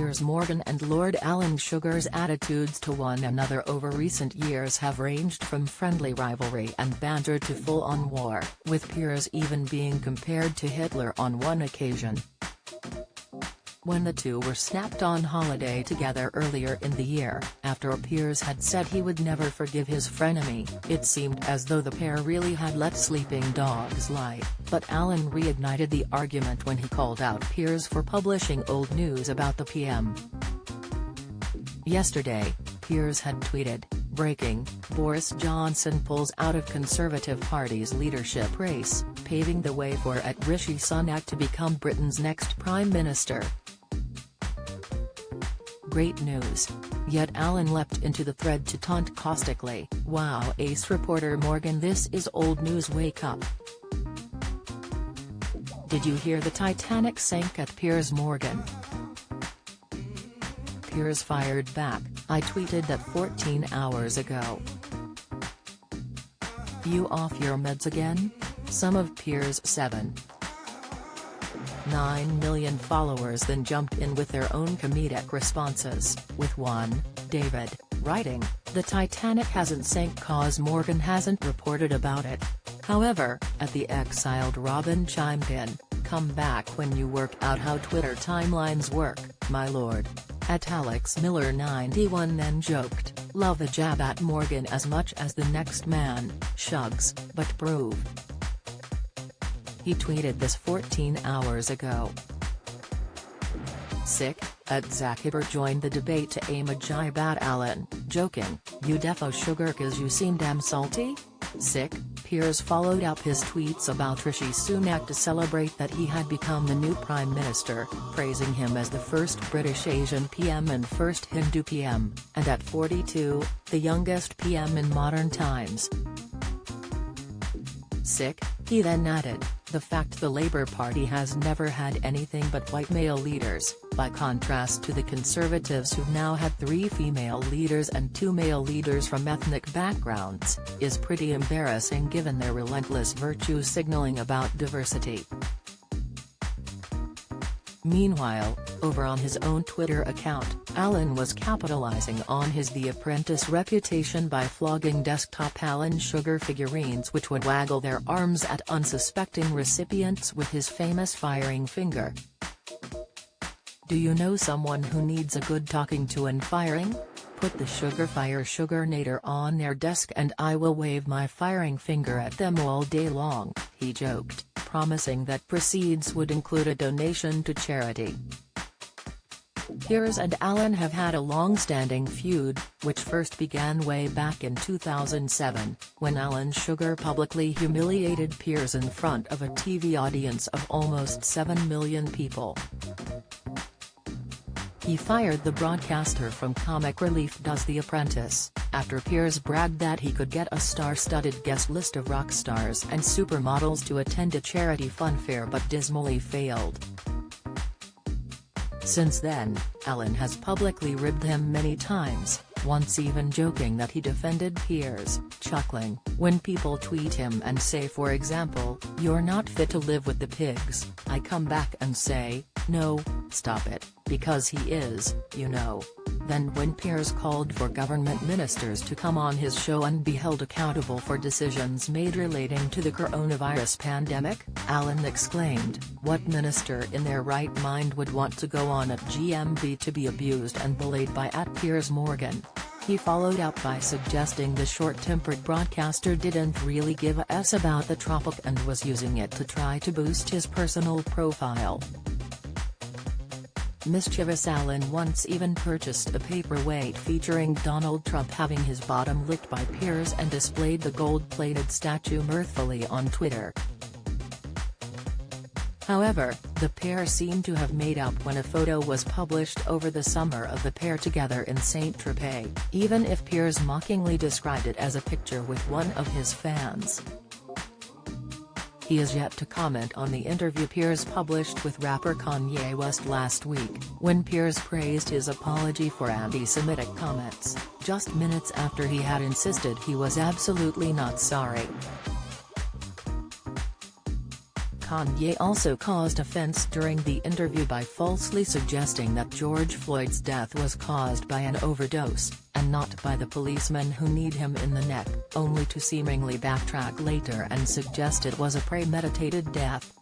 Piers Morgan and Lord Alan Sugar's attitudes to one another over recent years have ranged from friendly rivalry and banter to full-on war, with Piers even being compared to Hitler on one occasion. When the two were snapped on holiday together earlier in the year, after Piers had said he would never forgive his frenemy, it seemed as though the pair really had let sleeping dogs lie, but Alan reignited the argument when he called out Piers for publishing old news about the PM. Yesterday, Piers had tweeted, "Breaking, Boris Johnson pulls out of Conservative Party's leadership race, paving the way for Rishi Sunak to become Britain's next Prime Minister." Great news. Yet Alan leapt into the thread to taunt caustically, "Wow, ace reporter Morgan, this is old news, wake up. Did you hear the Titanic sank at Piers Morgan?" Piers fired back, "I tweeted that 14 hours ago. You off your meds again?" Some of Piers' 7.9 million followers then jumped in with their own comedic responses, with one, David, writing, "The Titanic hasn't sank 'cause Morgan hasn't reported about it." However, at the exiled Robin chimed in, "Come back when you work out how Twitter timelines work, my lord." Alex Miller 91 then joked, "Love a jab at Morgan as much as the next man, shugs, but prove." He tweeted this 14 hours ago. Sick, Zuckerberg joined the debate to aim a jibe at Alan, joking, "You defo sugar 'cause you seem damn salty?" Sick, Piers followed up his tweets about Rishi Sunak to celebrate that he had become the new Prime Minister, praising him as the first British Asian PM and first Hindu PM, and at 42, the youngest PM in modern times. Sick, he then added, "The fact the Labour Party has never had anything but white male leaders, by contrast to the Conservatives who've now had 3 female leaders and 2 male leaders from ethnic backgrounds, is pretty embarrassing given their relentless virtue signalling about diversity." Meanwhile, over on his own Twitter account, Alan was capitalizing on his The Apprentice reputation by flogging desktop Alan Sugar figurines which would waggle their arms at unsuspecting recipients with his famous firing finger. "Do you know someone who needs a good talking to and firing? Put the Sugarnator on their desk and I will wave my firing finger at them all day long," he joked, promising that proceeds would include a donation to charity. Piers and Alan have had a long-standing feud, which first began way back in 2007, when Alan Sugar publicly humiliated Piers in front of a TV audience of almost 7 million people. He fired the broadcaster from comic relief Does The Apprentice, after Piers bragged that he could get a star-studded guest list of rock stars and supermodels to attend a charity funfair but dismally failed. Since then, Alan has publicly ribbed him many times, once even joking that he defended Piers, chuckling, "When people tweet him and say, for example, 'You're not fit to live with the pigs,' I come back and say, 'No, stop it, because he is, you know.'" Then when Piers called for government ministers to come on his show and be held accountable for decisions made relating to the coronavirus pandemic, Alan exclaimed, "What minister in their right mind would want to go on at GMB to be abused and bullied by @Piers Morgan?" He followed up by suggesting the short-tempered broadcaster didn't really give a s about the topic and was using it to try to boost his personal profile. Mischievous Alan once even purchased a paperweight featuring Donald Trump having his bottom licked by Piers and displayed the gold-plated statue mirthfully on Twitter. However, the pair seemed to have made up when a photo was published over the summer of the pair together in Saint-Tropez, even if Piers mockingly described it as a picture with one of his fans. He is yet to comment on the interview Piers published with rapper Kanye West last week, when Piers praised his apology for anti-Semitic comments, just minutes after he had insisted he was absolutely not sorry. Kanye also caused offense during the interview by falsely suggesting that George Floyd's death was caused by an overdose, and not by the policemen who kneed him in the neck, only to seemingly backtrack later and suggest it was a premeditated death.